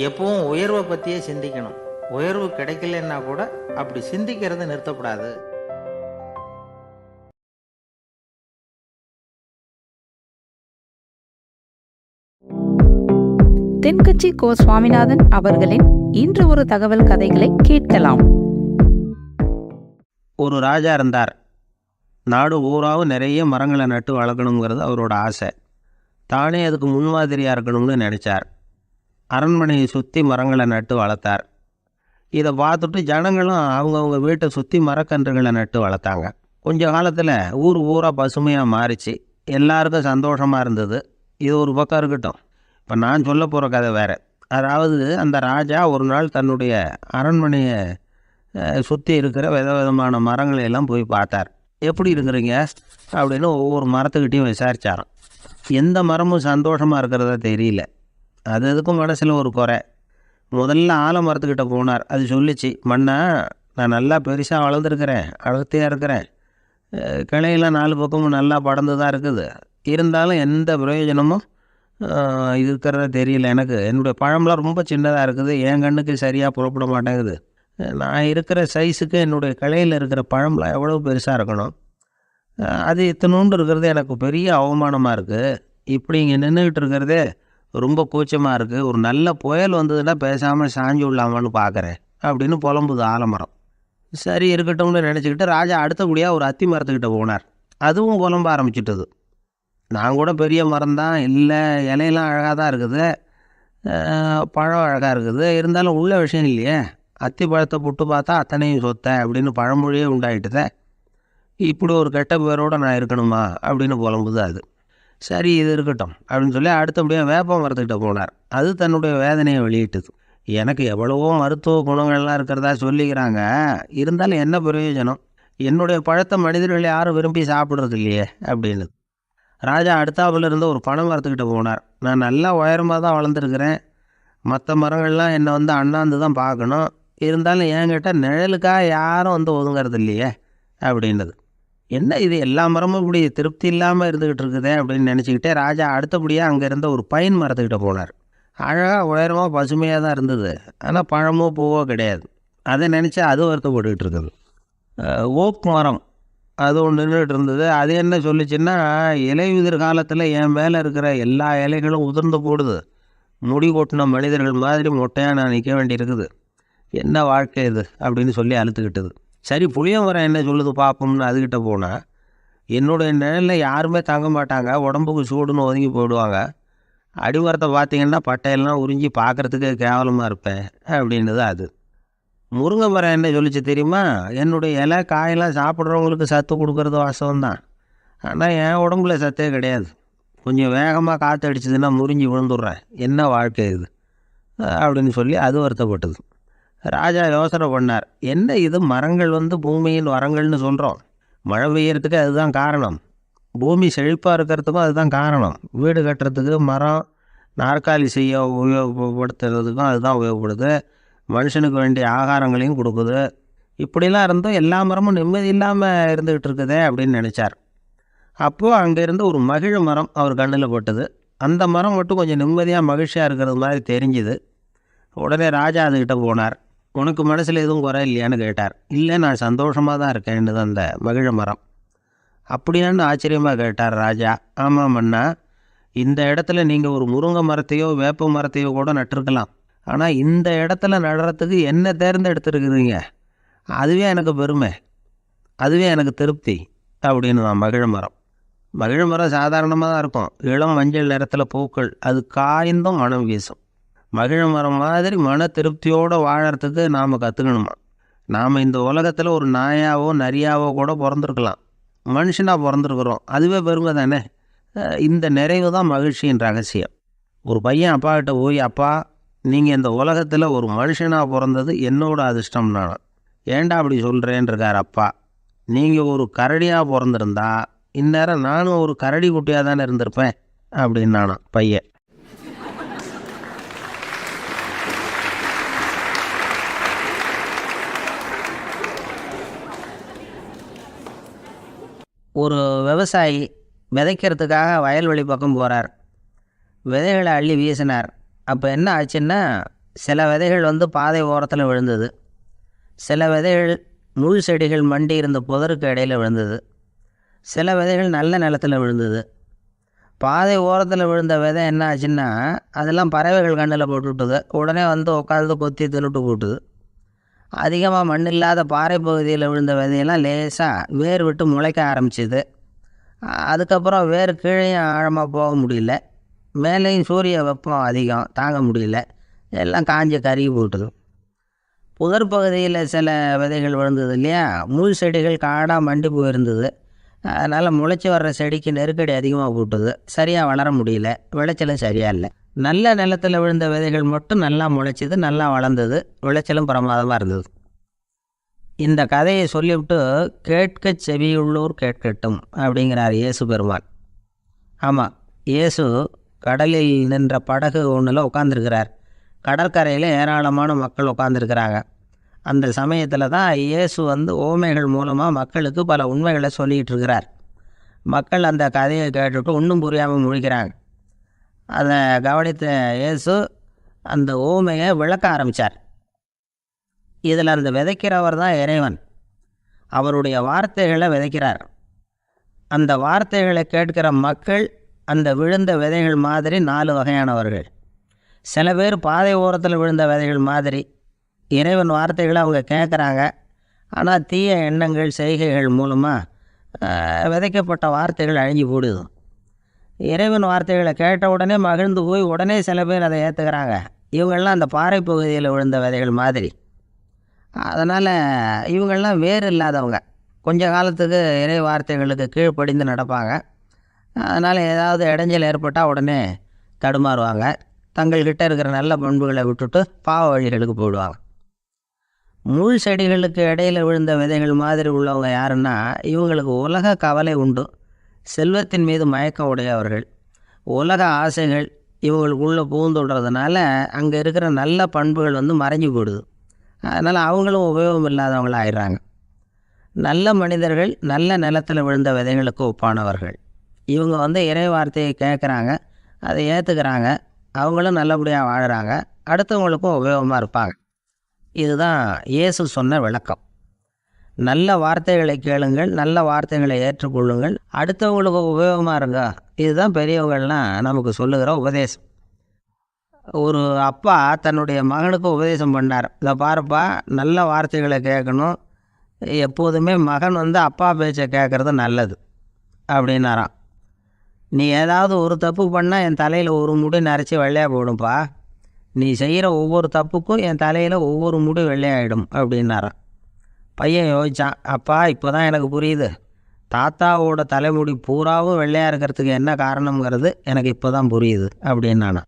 எப்பவும் உயர்வை பற்றியே சிந்திக்கணும். உயர்வு கிடைக்கலன்னா கூட அப்படி சிந்திக்கிறது நிறுத்தக்கூடாது. தென்கட்சி கோ சுவாமிநாதன் அவர்களின் இன்று ஒரு தகவல் கதைகளை கேட்கலாம். ஒரு ராஜா இருந்தார். நாடு ஊராவும் நிறைய மரங்களை நட்டு வளர்க்கணுங்கிறது அவரோட ஆசை. தானே அதுக்கு முன்மாதிரியாக இருக்கணும்னு நினச்சார். அரண்மனையை சுற்றி மரங்களை நட்டு வளர்த்தார். இதை பார்த்துட்டு ஜனங்களும் அவங்கவுங்க வீட்டை சுற்றி மரக்கன்றுகளை நட்டு வளர்த்தாங்க. கொஞ்ச காலத்தில் ஊராக பசுமையாக மாறிச்சு. எல்லாருக்கும் சந்தோஷமாக இருந்தது. இது ஒரு பக்கம் இருக்கட்டும். இப்போ நான் சொல்ல போகிற கதை வேறு. அதாவது அந்த ராஜா ஒரு நாள் தன்னுடைய அரண்மனையை சுற்றி இருக்கிற விதவிதமான மரங்களை எல்லாம் போய் பார்த்தார். எப்படி இருக்கிறீங்க அப்படின்னு ஒவ்வொரு மரத்துக்கிட்டையும் விசாரித்தாராம். எந்த மரமும் சந்தோஷமாக இருக்கிறதா தெரியல. அது எதுக்கும் மனசில் ஒரு குறை. முதல்ல ஆலமரத்துக்கிட்ட போனார். அது சொல்லிச்சு, மண்ணா நான் நல்லா பெருசாக வளர்ந்துருக்கிறேன், அழகத்தையாக இருக்கிறேன், கிளையெல்லாம் 4 பக்கமும் நல்லா படர்ந்து தான் இருக்குது, இருந்தாலும் எந்த பிரயோஜனமும் இருக்கிறதா தெரியல. எனக்கு என்னுடைய பழம்லாம் ரொம்ப சின்னதாக இருக்குது, என் கண்ணுக்கு சரியாக புறப்பட மாட்டேங்குது. நான் இருக்கிற சைஸுக்கு என்னுடைய கிளையில் இருக்கிற பழம்லாம் எவ்வளோ பெருசாக இருக்கணும், அது இத்தனோண்டு இருக்கிறது எனக்கு பெரிய அவமானமாக இருக்குது. இப்படி இங்கே நின்றுக்கிட்டு இருக்கிறதே ரொம்ப கூச்சமாக இருக்குது. ஒரு நல்ல புயல் வந்ததுன்னா பேசாமல் சாஞ்சு விடலாமான்னு பார்க்குறேன் அப்படின்னு புலம்புது ஆலமரம். சரி இருக்கட்டும்னு நினச்சிக்கிட்டு ராஜா அடுத்தபடியாக ஒரு அத்தி மரத்துக்கிட்ட போனார். அதுவும் புலம்ப ஆரம்பிச்சிட்டது. நான் கூட பெரிய மரம் தான், இல்லை இலையெல்லாம் அழகாக தான் இருக்குது, பழம் அழகாக இருக்குது, இருந்தாலும் உள்ள விஷயம் இல்லையே, அத்தி பழத்தை புட்டு பார்த்தா அத்தனையும் சொத்தை அப்படின்னு பழமொழியே உண்டாயிட்டுதே, இப்படி ஒரு கெட்ட பேரோடு நான் இருக்கணுமா அப்படின்னு புலம்புது அது. சரி இது இருக்கட்டும் அப்படின்னு சொல்லி அடுத்தபடியாக வேப்ப மரத்துக்கிட்ட போனார். அது தன்னுடைய வேதனையை வெளியிட்டது. எனக்கு எவ்வளவோ மருத்துவ குணங்கள்லாம் இருக்கிறதா சொல்லிக்கிறாங்க, இருந்தாலும் என்ன பிரயோஜனம், என்னுடைய பழத்தை மனிதர்கள் யாரும் விரும்பி சாப்பிட்றது இல்லையே அப்படின்னு. ராஜா அடுத்தாப்புல இருந்து ஒரு பனை மரத்துக்கிட்ட போனார். நான் நல்லா உயரமாக தான் வளர்ந்துருக்கிறேன், மற்ற மரங்கள்லாம் என்னை அண்ணாந்து தான் பார்க்கணும், இருந்தாலும் என்கிட்ட நிழலுக்காக யாரும் ஒதுங்கிறது இல்லையே அப்படின்னது. என்ன இது எல்லா மரமும் இப்படி திருப்தி இல்லாமல் இருந்துக்கிட்டு இருக்குதே அப்படின்னு நினச்சிக்கிட்டே ராஜா அடுத்தபடியாக அங்கே இருந்த ஒரு பைன் மரத்துக்கிட்ட போனார். அழகாக உயரமாக பசுமையாக தான் இருந்தது, ஆனால் பழமோ பூவோ கிடையாது. அதை நினச்சி அது வருத்தப்பட்டுக்கிட்டு இருக்குது. ஓக் மரம் அது ஒன்று நின்றுட்டு இருந்தது. அது என்ன சொல்லிச்சுன்னா, இலையுதிர் காலத்தில் என் மேலே இருக்கிற எல்லா இலைகளும் உதிர்ந்து போடுது, முடி கொட்டின மனிதர்கள் மாதிரி மொட்டையாக நான் நிற்க வேண்டியிருக்குது, என்ன வாழ்க்கை இது அப்படின்னு சொல்லி அழுத்துக்கிட்டது. சரி புளிய மரம் என்ன சொல்லுது பார்ப்போம்னு அதுக்கிட்ட போனால், என்னுடைய நிழலில் யாருமே தங்க மாட்டாங்க, உடம்புக்கு சூடுன்னு ஒதுங்கி போயிடுவாங்க, அடிமரத்தை பார்த்திங்கன்னா பட்டையெல்லாம் உறிஞ்சி பார்க்குறதுக்கு கேவலமாக இருப்பேன் அப்படின்னுது அது. முருங்கை மரம் என்ன சொல்லிச்சு தெரியுமா, என்னுடைய இலை காயெல்லாம் சாப்பிட்றவங்களுக்கு சத்து கொடுக்கறது வாசம்தான், ஆனால் என் உடம்புல சத்தே கிடையாது, கொஞ்சம் வேகமாக காற்று அடிச்சதுன்னா முறிஞ்சி விழுந்துடுறேன், என்ன வாழ்க்கை இது அப்படின்னு சொல்லி அது வருத்தப்பட்டது. ராஜா யோசனை பண்ணார், என்ன இது மரங்கள் பூமியின் வரங்கள்னு சொல்கிறோம், மழை பெய்யறதுக்கு அதுதான் காரணம், பூமி செழிப்பாக இருக்கிறதுக்கும் அதுதான் காரணம், வீடு கட்டுறதுக்கு மரம், நாற்காலி செய்ய உபயோகப்படுத்துறதுக்கும் அதுதான் உபயோகப்படுது, மனுஷனுக்கு வேண்டிய ஆகாரங்களையும் கொடுக்குது, இப்படிலாம் இருந்தும் எல்லா மரமும் நிம்மதி இல்லாமல் இருந்துக்கிட்டு இருக்குதே அப்படின்னு நினச்சார். அப்போது அங்கேருந்து ஒரு மகிழ மரம் அவர் கண்ணில் பட்டது. அந்த மரம் மட்டும் கொஞ்சம் நிம்மதியாக மகிழ்ச்சியாக இருக்கிறது மாதிரி தெரிஞ்சுது. உடனே ராஜா அதுக்கிட்ட போனார். உனக்கு மனசில் எதுவும் குறை இல்லையான்னு கேட்டார். இல்லை நான் சந்தோஷமாக தான் இருக்கேன்னு அந்த மகிழ மரம். அப்படியான்னு ஆச்சரியமாக கேட்டார் ராஜா. ஆமாம் அண்ணா, இந்த இடத்துல நீங்கள் ஒரு முருங்கை மரத்தையோ வேப்ப மரத்தையோ கூட நட்டிருக்கலாம், ஆனால் இந்த இடத்துல நடுறதுக்கு என்ன தேர்ந்தெடுத்துருக்குறீங்க, அதுவே எனக்கு பெருமை, அதுவே எனக்கு திருப்தி அப்படின்னு தான் மகிழ மரம். மகிழ மரம் சாதாரணமாக தான் இருக்கும், இளம் மஞ்சள் நிறத்தில் பூக்கள், அது காய்ந்தும் மனம் வீசும். மகிழ மரம் மாதிரி மன திருப்தியோடு வாழறதுக்கு நாம் கற்றுக்கணுமா. நாம் இந்த உலகத்தில் ஒரு நாயாவோ நரியாவோ கூட பிறந்திருக்கலாம், மனுஷனாக பிறந்திருக்கிறோம், அதுவே பெருமை தானே. இந்த நிறைவு தான் மகிழ்ச்சியின் ரகசியம். ஒரு பையன் அப்பா கிட்ட போய், அப்பா நீங்கள் இந்த உலகத்தில் ஒரு மனுஷனாக பிறந்தது என்னோட அதிர்ஷ்டம் நானும். ஏண்டா அப்படி சொல்கிறேன்ருக்கார் அப்பா. நீங்கள் ஒரு கரடியாக பிறந்திருந்தா இந்நேரம் நானும் ஒரு கரடி குட்டியாக தானே இருந்திருப்பேன் அப்படின்னு நானும் பையன். ஒரு விவசாயி விதைக்கிறதுக்காக வயல்வெளி பக்கம் போகிறார். விதைகளை அள்ளி வீசினார். அப்போ என்ன ஆச்சுன்னா, சில விதைகள் பாதை ஓரத்தில் விழுந்தது. சில விதைகள் முள் செடிகள் மண்டி இருந்த புதருக்கு இடையில் விழுந்தது. சில விதைகள் நல்ல நிலத்தில் விழுந்தது. பாதை ஓரத்தில் விழுந்த விதை என்ன ஆச்சுன்னா, அதெல்லாம் பறவைகள் கண்ணில் போட்டுவிட்டுது. உடனே உட்காந்து கொத்தி தின்னுட்டு போட்டுது. அதிகமாக மண் இல்லாத பாறை பகுதியில் விழுந்த விதையெல்லாம் லேசாக வேர் விட்டு முளைக்க ஆரம்பிச்சிது. அதுக்கப்புறம் வேர் கீழேயும் ஆழமாக போக முடியல, மேலேயும் சூரிய வெப்பம் அதிகம் தாங்க முடியல, எல்லாம் காஞ்ச கருகி போட்டுது. புதர் பகுதியில் சில விதைகள் விழுந்தது இல்லையா, முள் செடிகள் காடாக மண்டி போயிருந்தது. அதனால் முளைச்சி வர்ற செடிக்கு நெருக்கடி அதிகமாக போட்டுது, சரியாக வளர முடியல, விளைச்சலும் சரியாக இல்லை. நல்ல நிலத்தில் விழுந்த விதைகள் மட்டும் நல்லா முளைச்சிது, நல்லா வளர்ந்தது, விளைச்சலும் பிரமாதமாக இருந்தது. இந்த கதையை சொல்லிவிட்டு கேட்க செவியுள்ளோர் கேட்கட்டும் அப்படிங்கிறார் இயேசு பெருமான். ஆமாம், இயேசு கடலில் நின்ற படகு ஒன்றில் உட்காந்துருக்கிறார். கடற்கரையில் ஏராளமான மக்கள் உட்காந்துருக்கிறாங்க. அந்த சமயத்தில் தான் இயேசு ஓமைகள் மூலமாக மக்களுக்கு பல உண்மைகளை சொல்லிகிட்டு இருக்கிறார். மக்கள் அந்த கதையை கேட்டுவிட்டு ஒன்றும் புரியாமல் முழிக்கிறாங்க. அதை கவனித்த இயேசு அந்த ஓமையை விளக்க ஆரம்பித்தார். இதில் அந்த விதைக்கிறவர் தான் இறைவன். அவருடைய வார்த்தைகளை விதைக்கிறார். அந்த வார்த்தைகளை கேட்கிற மக்கள் அந்த விழுந்த விதைகள் மாதிரி 4 வகையானவர்கள். சில பேர் பாதை ஓரத்தில் விழுந்த விதைகள் மாதிரி. இறைவன் வார்த்தைகளை அவங்க கேட்குறாங்க, ஆனால் தீய எண்ணங்கள் செய்கைகள் மூலமாக விதைக்கப்பட்ட வார்த்தைகள் அழிஞ்சு போடுது. இறைவன் வார்த்தைகளை கேட்ட உடனே மகிழ்ந்து போய் உடனே சில பேர் அதை ஏற்றுக்கிறாங்க. இவங்கள்லாம் அந்த பாறை பகுதியில் விழுந்த விதைகள் மாதிரி. அதனால் இவங்கள்லாம் வேறு இல்லாதவங்க, கொஞ்ச காலத்துக்கு இறை வார்த்தைகளுக்கு கீழ்ப்படிந்து நடப்பாங்க. அதனால் ஏதாவது இடைஞ்சல் ஏற்பட்டால் உடனே தடுமாறுவாங்க. தங்கள்கிட்ட இருக்கிற நல்ல பண்புகளை விட்டுட்டு பாவ வழிகளுக்கு போயிடுவாங்க. முள் செடிகளுக்கு இடையில் விழுந்த விதைகள் மாதிரி உள்ளவங்க யாருன்னா, இவங்களுக்கு உலக கவலை உண்டு, செல்வத்தின் மீது மயக்கம் உடையவர்கள். உலக ஆசைகள் இவங்களுக்குள்ளே புகுந்துடுறதுனால அங்கே இருக்கிற நல்ல பண்புகள் மறைஞ்சு போயிடுது. அதனால் அவங்களும் உபயோகம் இல்லாதவங்களாக ஆயிடுறாங்க. நல்ல மனிதர்கள் நல்ல நிலத்தில் விழுந்த விதைகளுக்கு ஒப்பானவர்கள். இவங்க இறை வார்த்தையை கேட்குறாங்க, அதை ஏற்றுக்கிறாங்க, அவங்களும் நல்லபடியாக வாழுறாங்க, அடுத்தவங்களுக்கும் உபயோகமாக இருப்பாங்க. இதுதான் இயேசு சொன்ன விளக்கம். நல்ல வார்த்தைகளை கேளுங்கள், நல்ல வார்த்தைகளை ஏற்றுக்கொள்ளுங்கள், அடுத்தவங்களுக்கு உபயோகமாக இருங்க. இதுதான் பெரியவங்கள்லாம் நமக்கு சொல்லுகிற உபதேசம். ஒரு அப்பா தன்னுடைய மகனுக்கு உபதேசம் பண்ணார். இதை பாருப்பா, நல்ல வார்த்தைகளை கேட்கணும், எப்போதுமே மகன் அப்பா பேச்சை கேட்குறது நல்லது அப்படின்னாராம். நீ ஏதாவது ஒரு தப்பு பண்ணால் என் தலையில் ஒரு முடி நரைச்சி வெள்ளையாக போடும்பா, நீ செய்கிற ஒவ்வொரு தப்புக்கும் என் தலையில் ஒவ்வொரு முடி வெள்ளையாகிடும் அப்படின்னாராம். பையன் யோசித்தான், அப்பா இப்போ தான் எனக்கு புரியுது, தாத்தாவோட தலைமுடி பூராவும் வெள்ளையாக இருக்கிறதுக்கு என்ன காரணங்கிறது எனக்கு இப்போ தான் புரியுது அப்படின்னானா.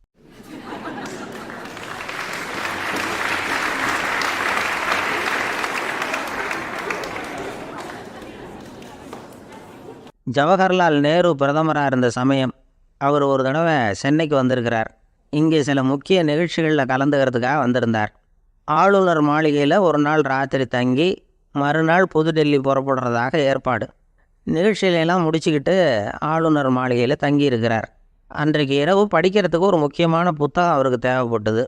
ஜவஹர்லால் நேரு பிரதமராக இருந்த சமயம் அவர் ஒரு தடவை சென்னைக்கு வந்திருக்கிறார். இங்கே சில முக்கிய நிகழ்ச்சிகளில் கலந்துக்கிறதுக்காக வந்திருந்தார். ஆளுநர் மாளிகையில் ஒரு நாள் ராத்திரி தங்கி மறுநாள் புதுடெல்லி புறப்படுறதாக ஏற்பாடு. நிகழ்ச்சியிலெல்லாம் முடிச்சுக்கிட்டு ஆளுநர் மாளிகையில் தங்கியிருக்கிறார். அன்றைக்கு இரவு படிக்கிறதுக்கு ஒரு முக்கியமான புத்தகம் அவருக்கு தேவைப்பட்டது.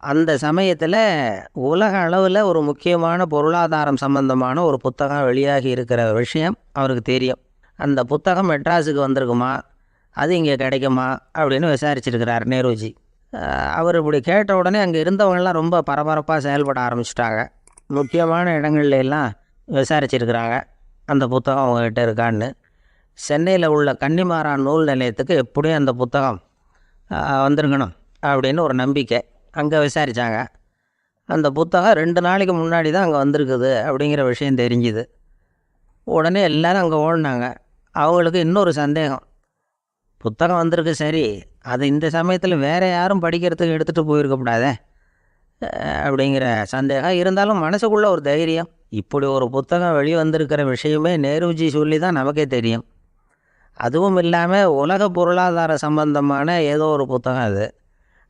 அந்த சமயத்தில் உலக அளவில் ஒரு முக்கியமான பொருளாதாரம் சம்பந்தமான ஒரு புத்தகம் வெளியாகி இருக்கிற விஷயம் அவருக்கு தெரியும். அந்த புத்தகம் மெட்ராஸுக்கு வந்திருக்குமா, அது இங்கே கிடைக்குமா அப்படின்னு விசாரிச்சிருக்கிறார் நேருஜி. அவர் இப்படி கேட்ட உடனே அங்கே இருந்தவங்கெல்லாம் ரொம்ப பரபரப்பாக செயல்பட ஆரம்பிச்சிட்டாங்க. முக்கியமான இடங்கள்ல எல்லாம் விசாரிச்சிருக்கிறாங்க அந்த புத்தகம் அவங்ககிட்ட இருக்கான்னு. சென்னையில் உள்ள கன்னிமாரான் நூல் நிலையத்துக்கு எப்படியும் அந்த புத்தகம் வந்திருக்கணும் அப்படின்னு ஒரு நம்பிக்கை. அங்கே விசாரித்தாங்க. அந்த புத்தகம் 2 நாளைக்கு முன்னாடி தான் அங்கே வந்திருக்குது அப்படிங்கிற விஷயம் தெரிஞ்சுது. உடனே எல்லோரும் அங்கே ஓடினாங்க. அவங்களுக்கு இன்னொரு சந்தேகம், புத்தகம் வந்திருக்கு சரி, அது இந்த சமயத்தில் வேறு யாரும் படிக்கிறதுக்கு எடுத்துகிட்டு போயிருக்கக்கூடாதே அப்படிங்கிற சந்தேகம் இருந்தாலும் மனசுக்குள்ளே ஒரு தைரியம். இப்படி ஒரு புத்தகம் வெளிவந்திருக்கிற விஷயமே நேருஜி சொல்லி தான் நமக்கே தெரியும். அதுவும் இல்லாமல் உலக பொருளாதார சம்பந்தமான ஏதோ ஒரு புத்தகம் அது.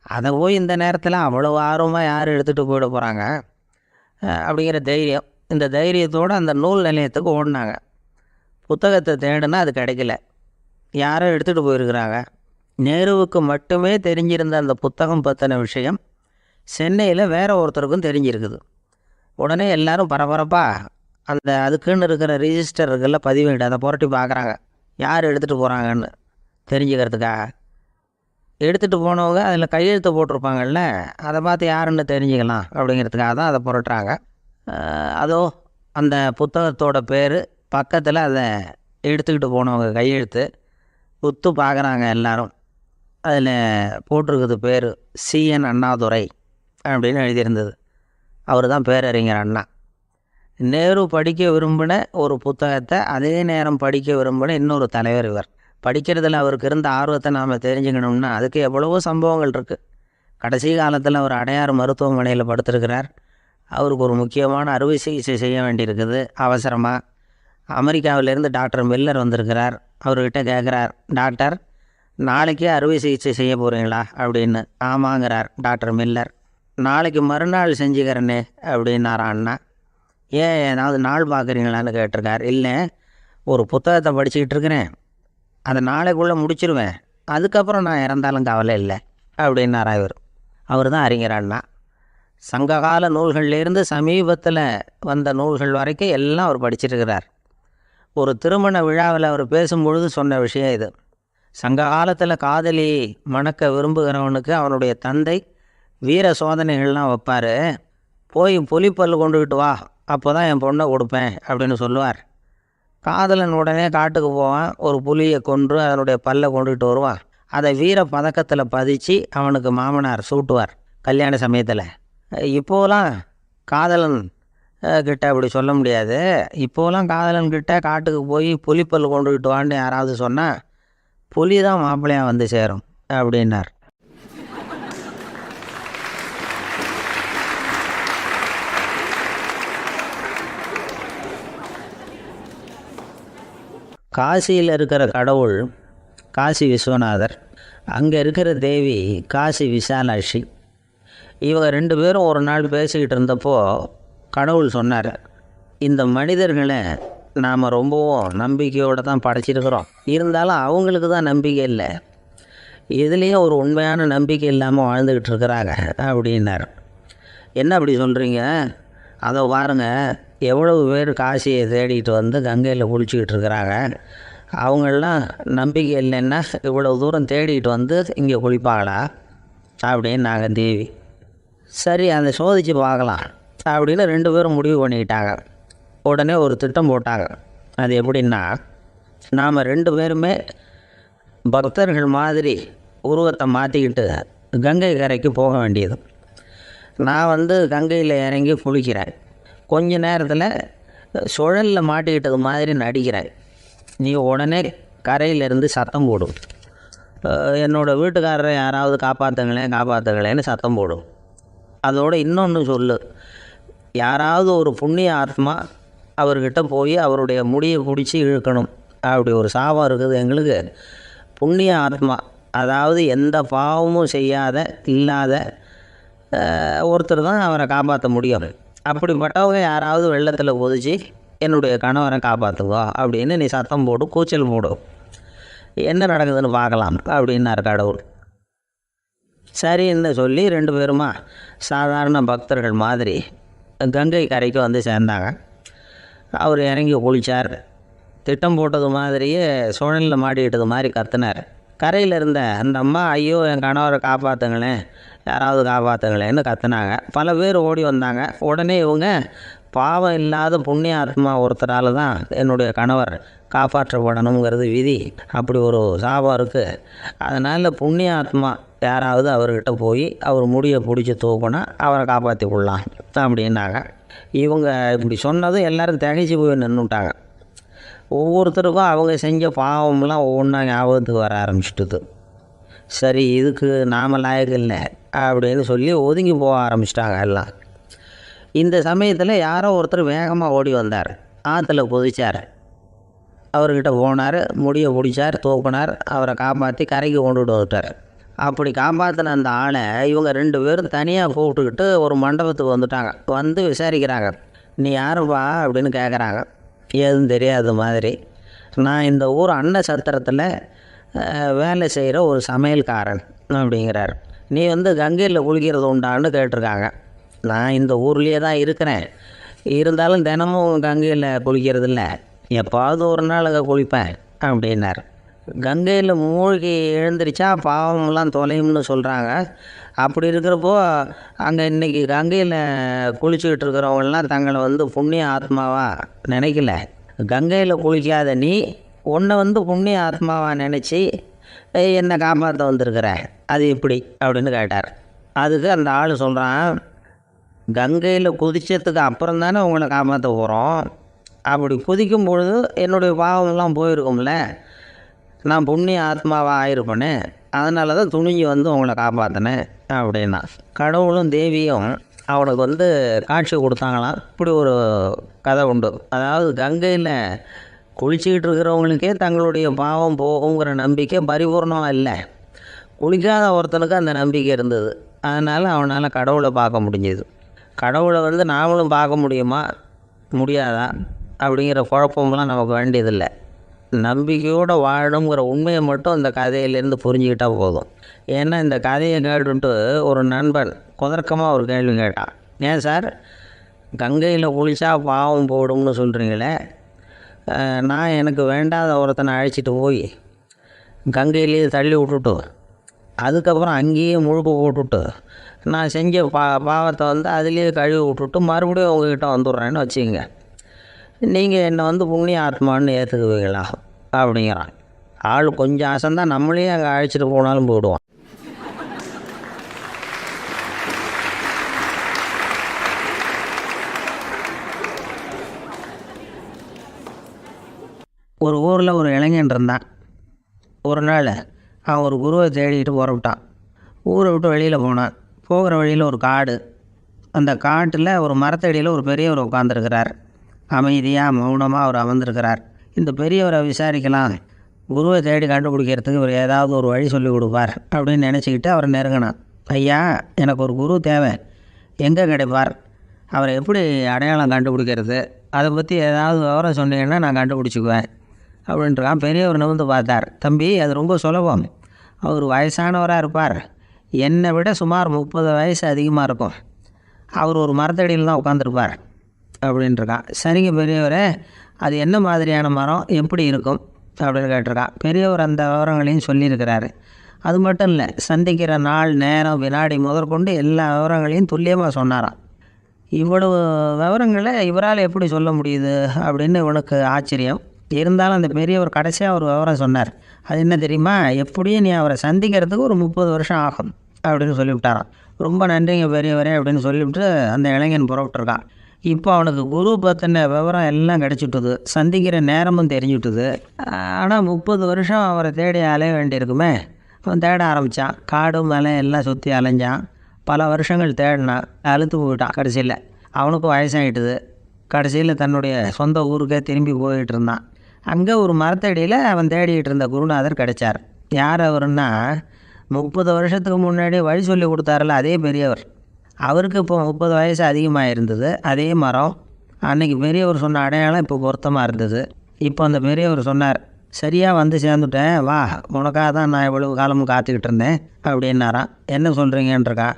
அதை போய் இந்த நேரத்தில் அவ்வளோ ஆர்வமாக யார் எடுத்துகிட்டு போயிட போகிறாங்க அப்படிங்கிற தைரியம். இந்த தைரியத்தோடு அந்த நூல் நிலையத்துக்கு ஓடினாங்க. புத்தகத்தை தேடினா அது கிடைக்கல, யாரோ எடுத்துகிட்டு போயிருக்கிறாங்க. நேருவுக்கு மட்டுமே தெரிஞ்சிருந்த அந்த புத்தகம் பற்றின விஷயம் சென்னையில் வேற ஒருத்தருக்கும் தெரிஞ்சிருக்குது. உடனே எல்லாரும் பரபரப்பாக அந்த அதுக்குன்னு இருக்கிற ரிஜிஸ்டர் இருக்குல்ல, பதிவேடு, அதை புரட்டி பார்க்குறாங்க யார் எடுத்துகிட்டு போகிறாங்கன்னு தெரிஞ்சுக்கிறதுக்காக. எடுத்துகிட்டு போனவங்க அதில் கையெழுத்து போட்டிருப்பாங்கல்ல, அதை பார்த்து யாருன்னு தெரிஞ்சுக்கலாம் அப்படிங்கிறதுக்காக தான் அதை புரட்டுறாங்க. அதோ அந்த புத்தகத்தோட பேர் பக்கத்தில் அதை எடுத்துக்கிட்டு போனவங்க கையெழுத்து குத்து பார்க்குறாங்க எல்லாரும். அதில் போட்டிருக்குது பேர் CN அண்ணாதுரை அப்படின்னு எழுதியிருந்தது. அவர் தான் பேரறிஞர் அண்ணா. நேரு படிக்க விரும்பின ஒரு புத்தகத்தை அதே நேரம் படிக்க விரும்பின இன்னொரு தலைவர் இவர். படிக்கிறதுல அவருக்கு இருந்த ஆர்வத்தை நாம் தெரிஞ்சுக்கணும்னா அதுக்கு எவ்வளவோ சம்பவங்கள் இருக்குது. கடைசி காலத்தில் அவர் அடையாறு மருத்துவமனையில் படுத்திருக்கிறார். அவருக்கு ஒரு முக்கியமான அறுவை சிகிச்சை செய்ய வேண்டியிருக்குது அவசரமாக. அமெரிக்காவிலேருந்து டாக்டர் மில்லர் வந்திருக்கிறார். அவர்கிட்ட கேட்குறார், டாக்டர் நாளைக்கே அறுவை சிகிச்சை செய்ய போகிறீங்களா அப்படின்னு. ஆமாங்கிறார் டாக்டர் மில்லர். நாளைக்கு மறுநாள் செஞ்சுக்கிறேனே அப்படின்னார் அண்ணா. ஏன் ஏதாவது நாள் பார்க்குறீங்களான்னு கேட்டிருக்கார். இல்லை, ஒரு புத்தகத்தை படிச்சுக்கிட்டு இருக்கிறேன், அதை நாளைக்குள்ளே முடிச்சிருவேன், அதுக்கப்புறம் நான் இறந்தாலும் கவலை இல்லை அப்படின்னாரா இவர். அவர் தான் அறிஞர் அண்ணா. சங்ககால நூல்கள்லேருந்து சமீபத்தில் வந்த நூல்கள் வரைக்கும் எல்லாம் அவர் படிச்சிருக்கிறார். ஒரு திருமண விழாவில் அவர் பேசும்பொழுது சொன்ன விஷயம் இது. சங்க காலத்தில் காதலி மணக்க விரும்புகிறவனுக்கு அவனுடைய தந்தை வீர சோதனைகள்லாம் வைப்பார். போய் புலிப்பல் கொண்டுக்கிட்டு வா, அப்போ தான் என் பொண்ணை கொடுப்பேன் அப்படின்னு சொல்லுவார். காதலன் உடனே காட்டுக்கு போவான், ஒரு புலியை கொன்று அதனுடைய பல்லை கொண்டுக்கிட்டு வருவான். அதை வீர பதக்கத்தில் பதிச்சு அவனுக்கு மாமனார் சூட்டுவார் கல்யாண சமயத்தில். இப்போலாம் காதலன் கிட்ட அப்படி சொல்ல முடியாது. இப்போலாம் காதலன் கிட்ட காட்டுக்கு போய் புலிப்பல் கொண்டுக்கிட்டு வான்னு யாராவது சொன்னால் புலி தான் மாப்பிள்ளையாக வந்து சேரும் அப்படின்னார். காசியில் இருக்கிற கடவுள் காசி விஸ்வநாதர், அங்கே இருக்கிற தேவி காசி விசாலாட்சி. இவங்க 2 பேரும் ஒரு நாள் பேசிக்கிட்டு இருந்தப்போ கடவுள் சொன்னார், இந்த மனிதர்களை நாம் ரொம்பவும் நம்பிக்கையோடு தான் படைச்சிருக்கிறோம், இருந்தாலும் அவங்களுக்கு தான் நம்பிக்கை இல்லை, இதுலேயும் ஒரு உண்மையான நம்பிக்கை இல்லாமல் வாழ்ந்துக்கிட்டு இருக்கிறாங்க அப்படின்னார். என்ன அப்படி சொல்கிறீங்க? அதை பாருங்கள், எவ்வளவு பேர் காசியை தேடிட்டு வந்து கங்கையில் குளிச்சுக்கிட்டு இருக்கிறாங்க, அவங்களெலாம் நம்பிக்கை இல்லைன்னா இவ்வளவு தூரம் தேடிட்டு வந்து இங்கே குளிப்பாங்களா அப்படின்னு நாங்கள் தேவி. சரி, அதை சோதித்து பார்க்கலாம் அப்படின்னு 2 பேரும் முடிவு பண்ணிக்கிட்டாங்க. உடனே ஒரு திட்டம் போட்டாங்க. அது எப்படின்னா, நாம் 2 பேருமே பக்தர்கள் மாதிரி உருவத்தை மாற்றிக்கிட்டு கங்கை கரைக்கு போக வேண்டியது. நான் வந்து கங்கையில் இறங்கி குளிக்கிறேன், கொஞ்ச நேரத்தில் சுழலில் மாட்டிக்கிட்டது மாதிரி நடிக்கிறேன். நீ உடனே கரையிலேருந்து சத்தம் போடும், என்னோடய வீட்டுக்காரரை யாராவது காப்பாற்றுங்களேன்னு சத்தம் போடும். அதோடு இன்னொன்று சொல்லு, யாராவது ஒரு புண்ணிய ஆத்மா அவர்கிட்ட போய் அவருடைய முடியை பிடிச்சி இழுக்கணும், அப்படி ஒரு சாபம் இருக்குது எங்களுக்கு. புண்ணிய ஆத்மா, அதாவது எந்த பாவமும் செய்யாத இல்லாத ஒருத்தர் தான் அவரை காப்பாற்ற முடியும். அப்படிப்பட்டவங்க யாராவது வெள்ளத்தில் குதிச்சு என்னுடைய கணவரை காப்பாற்றுவா அப்படின்னு நீ சத்தம் போடு, கூச்சல் போடும், என்ன நடக்குதுன்னு பார்க்கலாம் அப்படின்னார் கடவுள். சரின்னு சொல்லி 2 பேருமா சாதாரண பக்தர்கள் மாதிரி கங்கை கரைக்கு வந்து சேர்ந்தாங்க. அவர் இறங்கி குளித்தார். திட்டம் போட்டது மாதிரியே சுழலில் மாட்டிக்கிட்டது மாதிரி கத்துனார். கரையில் இருந்த அந்த அம்மா, ஐயோ என் கணவரை காப்பாற்றுங்களேன், யாராவது காப்பாற்றுங்களேன்னு கத்துனாங்க. பல பேர் ஓடி வந்தாங்க. உடனே இவங்க, பாவம் இல்லாத புண்ணிய ஆத்மா ஒருத்தரால் தான் என்னுடைய கணவர் காப்பாற்றப்படணுங்கிறது விதி, அப்படி ஒரு சாபம் இருக்குது, அதனால் புண்ணிய ஆத்மா யாராவது அவர்கிட்ட போய் அவர் முடியை பிடிச்சி தூக்குனா அவரை காப்பாற்றி கொள்ளலாம் அப்படின்னாங்க. இவங்க இப்படி சொன்னதும் எல்லோரும் திகைச்சு போய் நின்றுட்டாங்க. ஒவ்வொருத்தருக்கும் அவங்க செஞ்ச பாவம்லாம் ஒவ்வொன்றா ஞாபகத்துக்கு வர ஆரம்பிச்சிட்டுது. சரி, இதுக்கு நாம் லாயக்கு இல்லை அப்படின்னு சொல்லி ஒதுங்கி போக ஆரம்பிச்சிட்டாங்க எல்லாம். இந்த சமயத்தில் யாரோ ஒருத்தர் வேகமாக ஓடி வந்தார், ஆற்றுல குதிச்சார். அவர்கிட்ட போனார், முடியை பிடிச்சார், தூக்கினார், அவரை காப்பாற்றி கரைக்கு கொண்டுட்டு வந்துட்டார். அப்படி காப்பாற்றின அந்த ஆளை இவங்க 2 பேரும் தனியாக கூப்பிட்டுக்கிட்டு ஒரு மண்டபத்துக்கு வந்துட்டாங்க. வந்து விசாரிக்கிறாங்க, நீ யாருப்பா அப்படின்னு கேட்குறாங்க. எதுவும் தெரியாத மாதிரி, நான் இந்த ஊர் அன்ன சத்திரத்தில் வேலை செய்கிற ஒரு சமையல்காரன் அப்படிங்கிறார். நீ கங்கையில் குளிக்கிறது உண்டான்னு கேட்டிருக்காங்க. நான் இந்த ஊர்லேயே தான் இருக்கிறேன், இருந்தாலும் தினமும் கங்கையில் குளிக்கிறது இல்லை, எப்பாவது ஒரு நாள் அங்கே குளிப்பேன் அப்படின்னார். கங்கையில் மூழ்கி எழுந்திரிச்சா பாவமெல்லாம் தொலையும்னு சொல்கிறாங்க. அப்படி இருக்கிறப்போ அங்கே இன்றைக்கி கங்கையில் குளிச்சுக்கிட்டு இருக்கிறவங்களாம் தங்களை புண்ணிய ஆத்மாவாக நினைக்கல. கங்கையில் குளிக்காத நீ உன்னை புண்ணிய ஆத்மாவாக நினச்சி என்னை காப்பாற்ற வந்திருக்கிற, அது எப்படி அப்படின்னு கேட்டார். அதுக்கு அந்த ஆள் சொல்கிறான், கங்கையில் குதிச்சதுக்கு அப்புறம் தானே உங்களை காப்பாற்ற போகிறோம். அப்படி குதிக்கும் பொழுது என்னுடைய பாவமெல்லாம் போயிருக்கும்ல, நான் புண்ணிய ஆத்மாவாக ஆயிருப்பேனே, அதனால தான் துணிஞ்சு உங்களை காப்பாற்றினேன் அப்படின்னா. கடவுளும் தேவியும் அவனுக்கு காட்சி கொடுத்தாங்களாம். இப்படி ஒரு கதை உண்டு. அதாவது கங்கையில் குளிச்சுக்கிட்டு இருக்கிறவங்களுக்கே தங்களுடைய பாவம் போகுங்கிற நம்பிக்கை பரிபூர்ணமாக இல்லை. குளிக்காத ஒருத்தனுக்கு அந்த நம்பிக்கை இருந்தது. அதனால் அவனால் கடவுளை பார்க்க முடிஞ்சது. கடவுளை நாமளும் பார்க்க முடியுமா முடியாதா அப்படிங்கிற குழப்பம்லாம் நமக்கு வேண்டியதில்லை. நம்பிக்கையோடு வாழணுங்கிற உண்மையை மட்டும் இந்த கதையிலேருந்து புரிஞ்சுக்கிட்டால் போதும். ஏன்னா இந்த கதையை கேட்டுட்டு ஒரு நண்பன் குதர்க்கமாக ஒரு கேள்வி கேட்டான். ஏன் சார் கங்கையில் குளித்தா பாவம் போடும்னு சொல்கிறீங்களே, நான் எனக்கு வேண்டாத ஒருத்தனை அழைச்சிட்டு போய் கங்கையிலேயே தள்ளி விட்டுட்டு அதுக்கப்புறம் அங்கேயே முழுக்க போட்டுவிட்டு நான் செஞ்ச பாவத்தை அதுலேயே கழுவி விட்டுட்டு மறுபடியும் உங்ககிட்ட வந்துடுறேன்னு வச்சுக்கோங்க, நீங்கள் என்னை புண்ணிய ஆத்மான்னு ஏற்றுக்குவீங்களா அப்படிங்கிறான். ஆள் கொஞ்சம் ஆசைந்தான் நம்மளே அங்கே அழைச்சிட்டு போனாலும் போயிடுவான். ஒரு ஊரில் ஒரு இளைஞன் இருந்தான். ஒரு நாள் அவன் ஒரு குருவை தேடிட்டு புறப்பட்டான். ஊரை விட்டு வெளியில் போனான். போகிற வழியில் ஒரு காடு. அந்த காட்டில் ஒரு மரத்தடியில் ஒரு பெரியவர் உட்காந்துருக்கிறார். அமைதியாக மௌனமாக அவர் அமர்ந்திருக்கிறார். இந்த பெரியவரை விசாரிக்கலாம், குருவை தேடி கண்டுபிடிக்கிறதுக்கு இவர் ஏதாவது ஒரு வழி சொல்லி கொடுப்பார் அப்படின்னு நினச்சிக்கிட்டு அவரை நெருங்கினான். ஐயா, எனக்கு ஒரு குரு தேவை, எங்கே கிடைப்பார், அவரை எப்படி அடையாளம் கண்டுபிடிக்கிறது, அதை பற்றி ஏதாவது விவரம் சொன்னீங்கன்னா நான் கண்டுபிடிச்சிக்குவேன் அப்படின்றான். பெரியவர் நிமிர்ந்து பார்த்தார். தம்பி, அது ரொம்ப சுலபம், அவர் வயசானவராக இருப்பார், என்னை விட சுமார் 30 வயசு அதிகமாக இருக்கும், அவர் ஒரு மரத்தடியில் தான் உட்காந்துருப்பார் அப்படின்ட்டுருக்கான். சரிங்க பெரியவரே, அது என்ன மாதிரியான மரம், எப்படி இருக்கும் அப்படின்னு கேட்டிருக்கான். பெரியவர் அந்த விவரங்களையும் சொல்லியிருக்கிறாரு. அது மட்டும் இல்லை, சந்திக்கிற நாள், நேரம், வினாடி முதற்கொண்டு எல்லா விவரங்களையும் துல்லியமாக சொன்னாராம். இவ்வளவு விவரங்களை இவரால் எப்படி சொல்ல முடியுது அப்படின்னு இவனுக்கு ஆச்சரியம். இருந்தாலும் அந்த பெரியவர் கடைசியாக ஒரு விவரம் சொன்னார். அது என்ன தெரியுமா, எப்படியும் நீ அவரை சந்திக்கிறதுக்கு ஒரு 30 வருஷம் ஆகும் அப்படின்னு சொல்லிவிட்டாரான். ரொம்ப நன்றிங்க பெரியவரே அப்படின்னு சொல்லிவிட்டு அந்த இளைஞன் புறப்பட்டுருக்கான். இப்போ அவனுக்கு குரு பற்றின விவரம் எல்லாம் கிடச்சிட்டுது, சந்திக்கிற நேரமும் தெரிஞ்சுட்டுது. ஆனால் 30 வருஷம் அவரை தேடி அலைய வேண்டியிருக்குமே. அவன் தேட ஆரம்பித்தான். காடு மலை எல்லாம் சுற்றி அலைஞ்சான். பல வருஷங்கள் தேடினான். அழுத்து போயிட்டான். கடைசியில் அவனுக்கும் வயசாகிட்டுது. கடைசியில் தன்னுடைய சொந்த ஊருக்கே திரும்பி போயிட்டு இருந்தான். அங்கே ஒரு மரத்தடியில் அவன் தேடிகிட்டு இருந்த குருநாதர் கிடைச்சார். யார் அவருன்னா, 30 வருஷத்துக்கு முன்னாடி வழி சொல்லி கொடுத்தாரில்ல அதே பெரியவர். அவருக்கு இப்போ 30 வயசு அதிகமாக இருந்தது. அதே மரம். அன்றைக்கி பெரியவர் சொன்ன அடையாளம் இப்போ பொருத்தமாக இருந்தது. இப்போ அந்த பெரியவர் சொன்னார், சரியாக வந்து சேர்ந்துட்டேன், வா, உனக்காக தான் நான் இவ்வளவு காலமும் காத்துக்கிட்டு இருந்தேன் அப்படின்னாரான். என்ன சொல்கிறீங்கன்றக்கா,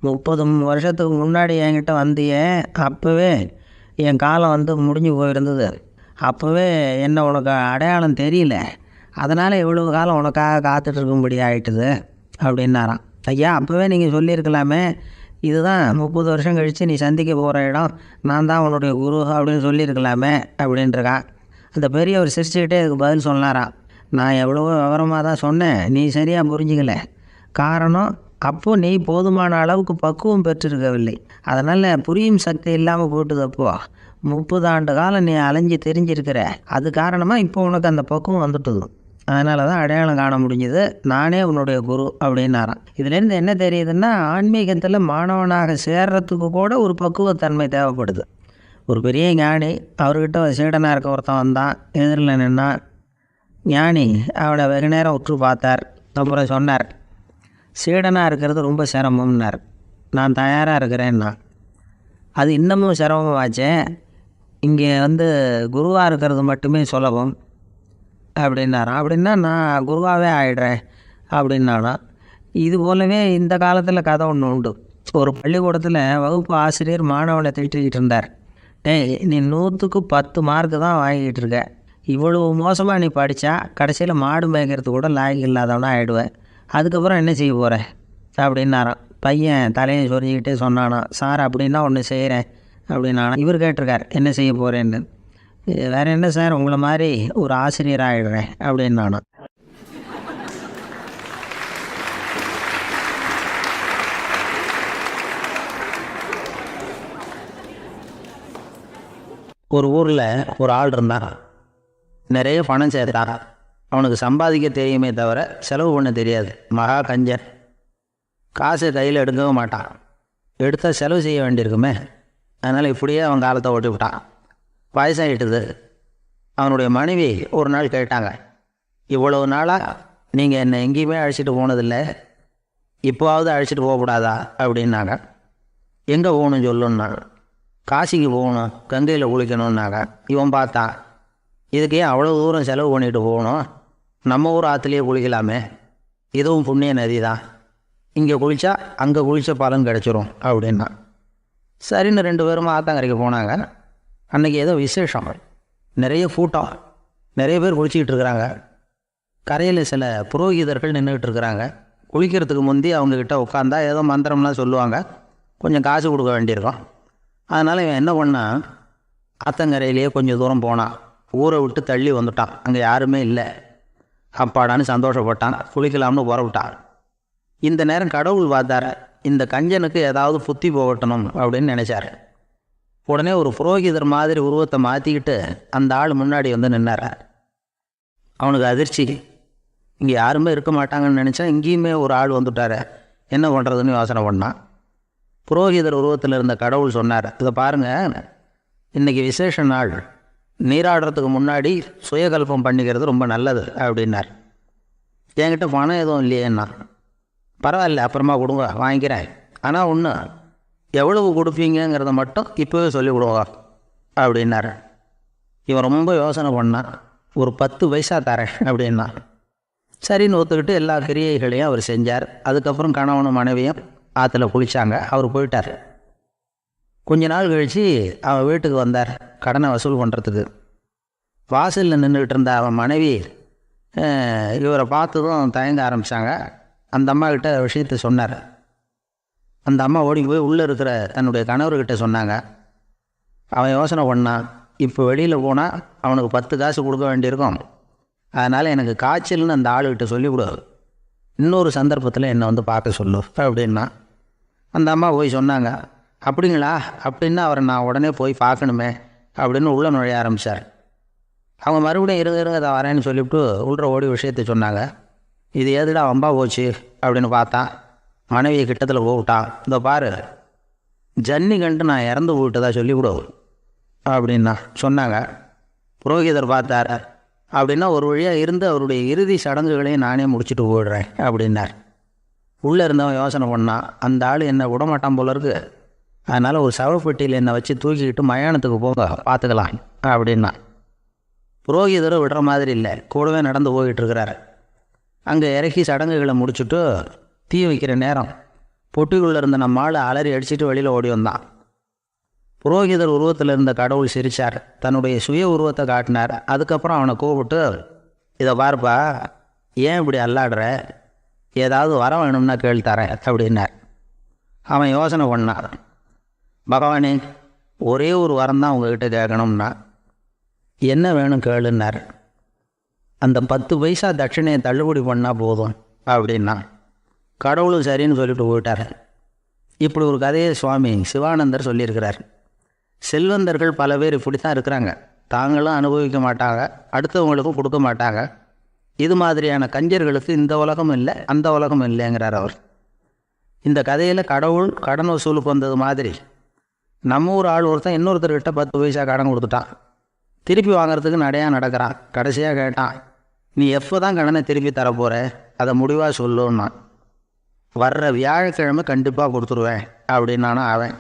30 வருஷத்துக்கு முன்னாடி என்கிட்ட வந்தியே, அப்போவே என் காலம் முடிஞ்சு போயிருந்தது, அப்போவே என்ன உனக்கு அடையாளம் தெரியல, அதனால் இவ்வளவு காலம் உனக்காக காத்துட்ருக்கும்படி ஆகிட்டுது அப்படின்னாரான். ஐயா, அப்போவே நீங்கள் சொல்லியிருக்கலாமே, இதுதான் 30 வருஷம் கழித்து நீ சந்திக்க போகிற இடம், நான் தான் உன்னுடைய குரு அப்படின்னு சொல்லியிருக்கலாமே அப்படின்ட்டுருக்கான். அந்த பெரியவர் சிரிச்சுக்கிட்டே அதுக்கு பதில் சொன்னாராம், நான் எவ்வளவோ விவரமாக தான் சொன்னேன், நீ சரியாக புரிஞ்சிக்கல. காரணம், அப்போது நீ போதுமான அளவுக்கு பக்குவம் பெற்றிருக்கவில்லை, அதனால் புரியும் சக்தி இல்லாமல் போட்டுது. அப்போது 30 ஆண்டு காலம் நீ அலைஞ்சி தெரிஞ்சிருக்கிற, அது காரணமாக இப்போ உனக்கு அந்த பக்குவம் வந்துட்டுது, அதனால தான் அடையாளம் காண முடிஞ்சுது, நானே உன்னுடைய குரு அப்படின்னாராம். இதுலேருந்து என்ன தெரியுதுன்னா, ஆன்மீகத்தில் மாணவனாக சேர்றதுக்கு கூட ஒரு பக்குவத்தன்மை தேவைப்படுது. ஒரு பெரிய ஞானி, அவர்கிட்ட சீடனாக இருக்க ஒருத்தன் வந்தான், எதிரில் நின்னான். ஞானி அவனை வெகு நேரம் உற்று பார்த்தார். அப்புறம் சொன்னார், சீடனாக இருக்கிறது ரொம்ப சிரமம்னார். நான் தயாராக இருக்கிறேன்னா. அது இன்னமும் சிரமமாச்சே, இங்கே குருவாக இருக்கிறது மட்டுமே சுலபம் அப்படின்னாரான். அப்படின்னா நான் குருவாகவே ஆகிடுறேன் அப்படின்னானா. இது போலவே இந்த காலத்தில் கதை ஒன்று உண்டு. ஒரு பள்ளிக்கூடத்தில் வகுப்பு ஆசிரியர் மாணவனை திட்டிக்கிட்டு இருந்தார். டேய், நீ 100க்கு 10 மார்க்கு தான் வாங்கிக்கிட்டு இருக்க. இவ்வளவு மோசமாக நீ படித்தா கடைசியில் மாடு மேய்க்கிறது கூட லாய்க்கு இல்லாதவனா ஆகிடுவேன். அதுக்கப்புறம் என்ன செய்ய போகிறேன் அப்படின்னாரான். பையன் தலையை சொரிஞ்சிக்கிட்டே சொன்னானா, சார் அப்படின்னா ஒன்று செய்கிறேன் அப்படின்னானா. இவர் கேட்டிருக்கார், என்ன செய்ய போகிறேன்னு. வேறு என்ன சார், உங்களை மாதிரி ஒரு ஆசிரியர் ஆகிடுறேன் அப்படின்னானா. ஒரு ஊரில் ஒரு ஆள் இருந்தான். நிறைய பணம் சேர்த்தான். அவனுக்கு சம்பாதிக்க தெரியுமே தவிர செலவு பண்ண தெரியாது. மகா கஞ்சன். காசை கையில் எடுக்கவும் மாட்டான். எடுத்தால் செலவு செய்ய வேண்டியிருக்குமே. அதனால் இப்படியே அவன் காலத்தை ஓட்டி விட்டான். வயசாகிட்டுது. அவனுடைய மனைவி ஒரு நாள் கேட்டாங்க, இவ்வளவு நாளாக நீங்கள் என்னை எங்கேயுமே அழைச்சிட்டு போனதில்லை, இப்போவாவது அழைச்சிட்டு போகக்கூடாதா அப்படின்னாங்க. எங்கே போகணும்னு சொல்லுன்னாங்க. காசிக்கு போகணும், கங்கையில் குளிக்கணுன்னாங்க. இவன் பார்த்தான், இதுக்கே அவ்வளோ தூரம் செலவு பண்ணிட்டு போகணும், நம்ம ஊர் ஆற்றுலேயே குளிக்கலாமே, இதுவும் புண்ணிய நதி தான், இங்கே குளித்தா அங்கே குளித்த பலன் கிடச்சிரும் அப்படின்னா. சரின்னு 2 பேரும் ஆத்தங்கரைக்கு போனாங்க. அன்றைக்கி ஏதோ விசேஷம், நிறைய கூட்டம், நிறைய பேர் குளிச்சிக்கிட்டு இருக்கிறாங்க. கரையில் சில புரோகிதர்கள் நின்றுக்கிட்டு இருக்கிறாங்க. குளிக்கிறதுக்கு முந்தி அவங்கக்கிட்ட உட்காந்தா ஏதோ மந்திரம்லாம் சொல்லுவாங்க, கொஞ்சம் காசு கொடுக்க வேண்டியிருக்கும். அதனால் இவன் என்ன பண்ணான், ஆத்தங்கரையிலேயே கொஞ்சம் தூரம் போனான். ஊரை விட்டு தள்ளி வந்துட்டான். அங்கே யாருமே இல்லை. அப்பாடான்னு சந்தோஷப்பட்டான். குளிக்கலாம்னு புறவிட்டான். இந்த நேரம் கடவுள் பார்த்தார, இந்த கஞ்சனுக்கு ஏதாவது புத்தி போகட்டணும் அப்படின்னு நினச்சார். உடனே ஒரு புரோகிதர் மாதிரி உருவத்தை மாற்றிக்கிட்டு அந்த ஆள் முன்னாடி வந்து நின்னார். அவனுக்கு அதிர்ச்சி. இங்கே யாருமே இருக்க மாட்டாங்கன்னு நினச்சா இங்கேயுமே ஒரு ஆள் வந்துட்டார், என்ன பண்ணுறதுன்னு யோசனை பண்ணான். புரோகிதர் உருவத்தில் இருந்த கடவுள் சொன்னார், இதை பாருங்கள், இன்றைக்கி விசேஷ நாள், நீராடுறதுக்கு முன்னாடி சுயகல்பம் பண்ணிக்கிறது ரொம்ப நல்லது அப்படின்னார். என்கிட்ட பணம் எதுவும் இல்லையேன்னா. பரவாயில்ல, அப்புறமா கொடுங்க, வாங்கிக்கிறேன். ஆனால் ஒன்று, எவ்வளவு கொடுப்பீங்கிறத மட்டும் இப்போவே சொல்லி கொடுங்க அப்படின்னார். இவன் ரொம்ப யோசனை பண்ணான். ஒரு 10 பைசா தரேன் அப்படின்னா. சரின்னு ஒத்துக்கிட்டு எல்லா கிரியைகளையும் அவர் செஞ்சார். அதுக்கப்புறம் கணவனும் மனைவியும் ஆற்றுல குளித்தாங்க. அவர் போயிட்டார். கொஞ்ச நாள் கழித்து அவன் வீட்டுக்கு வந்தார் கடனை வசூல் பண்ணுறதுக்கு. வாசலில் நின்றுக்கிட்டு இருந்த அவன் மனைவி இவரை பார்த்ததும் தயங்க ஆரம்பித்தாங்க. அந்த அம்மாக்கிட்ட விஷயத்தை சொன்னார். அந்த அம்மா ஓடி போய் உள்ளே இருக்கிற தன்னுடைய கணவர்கிட்ட சொன்னாங்க. அவன் யோசனை பண்ணான், இப்போ வெளியில் போனால் அவனுக்கு 10 காசு கொடுக்க வேண்டியிருக்கும், அதனால் எனக்கு காய்ச்சல்னு அந்த ஆளுகிட்ட சொல்லிவிடு, இன்னொரு சந்தர்ப்பத்தில் என்னை வந்து பார்க்க சொல்லு அப்படின்னா. அந்த அம்மா போய் சொன்னாங்க. அப்படிங்களா, அப்படின்னா அவரை நான் உடனே போய் பார்க்கணுமே அப்படின்னு உள்ளே நுழைய ஆரம்பித்தார். அவங்க மறுபடியும் இருங்க அதை வரேன்னு சொல்லிவிட்டு உள்ள ஓடி விஷயத்தை சொன்னாங்க. இது எதுடா வம்பா போச்சு அப்படின்னு பார்த்தான். மனைவியை கிட்டத்தில் போவிட்டான். இந்த பாரு, ஜன்னி கண்டு நான் இறந்து போயிட்டதா சொல்லிவிடு அப்படின்னா சொன்னாங்க. புரோகிதர் பார்த்தார். அப்படின்னா ஒரு வழியாக இருந்து அவருடைய இறுதி சடங்குகளையும் நானே முடிச்சுட்டு போயிடுறேன் அப்படின்னார். உள்ளே இருந்தவன் யோசனை பண்ணான், அந்த ஆள் என்னை விடமாட்டான் போல இருக்கு, அதனால் ஒரு சவப்பெட்டியில் என்னை வச்சு தூக்கிக்கிட்டு மயானத்துக்கு போக பார்த்துக்கலாம் அப்படின்னா. புரோகிதரை விடுற மாதிரி இல்லை, கூடவே நடந்து போயிட்டுருக்கிறாரு. அங்கே இறக்கி சடங்குகளை முடிச்சுட்டு தீ வைக்கிற நேரம் பொட்டிக்குள்ளே இருந்த நம்ம ஆள் அலறி அடிச்சுட்டு வெளியில் ஓடி வந்தான். புரோகிதர் உருவத்தில் இருந்த கடவுள் சிரித்தார். தன்னுடைய சுய உருவத்தை காட்டினார். அதுக்கப்புறம் அவனை கூப்பிட்டு, இதை பார்ப்பா, ஏன் இப்படி அல்லாடுற, ஏதாவது வர வேணும்னா கேள்வி தரேன் அப்படின்னார். அவன் யோசனை பண்ணார். பகவானே, ஒரே ஒரு வரம் தான் உங்ககிட்ட கேட்கணும்னா. என்ன வேணும் கேளுன்னார். அந்த 10 பைசா தட்சிணையை தள்ளுபடி பண்ணால் போதும் அப்படின்னா. கடவுளும் சரின்னு சொல்லிட்டு போயிட்டார். இப்படி ஒரு கதையை சுவாமி சிவானந்தர் சொல்லியிருக்கிறார். செல்வந்தர்கள் பல பேர் இப்படி தான் இருக்கிறாங்க. தாங்களும் அனுபவிக்க மாட்டாங்க, அடுத்தவங்களுக்கும் கொடுக்க மாட்டாங்க. இது மாதிரியான கஞ்சர்களுக்கு இந்த உலகம் இல்லை, அந்த உலகம் இல்லைங்கிறார் அவர். இந்த கதையில் கடவுள் கடன் வசூலுக்கு வந்தது மாதிரி நம்ம ஊர் ஆள் ஒருத்தன் இன்னொருத்தர்கிட்ட 10 பைசா கடன் கொடுத்துட்டான். திருப்பி வாங்கிறதுக்கு நடையாக நடக்கிறான். கடைசியாக கேட்டான், நீ எப்போ தான் கடனை திருப்பி தரப்போகிற, அதை முடிவாக சொல்லுன்னா. வர்ற வியாழக்கிழமை கண்டிப்பாக கொடுத்துருவேன் அப்படின்னானா அவன்.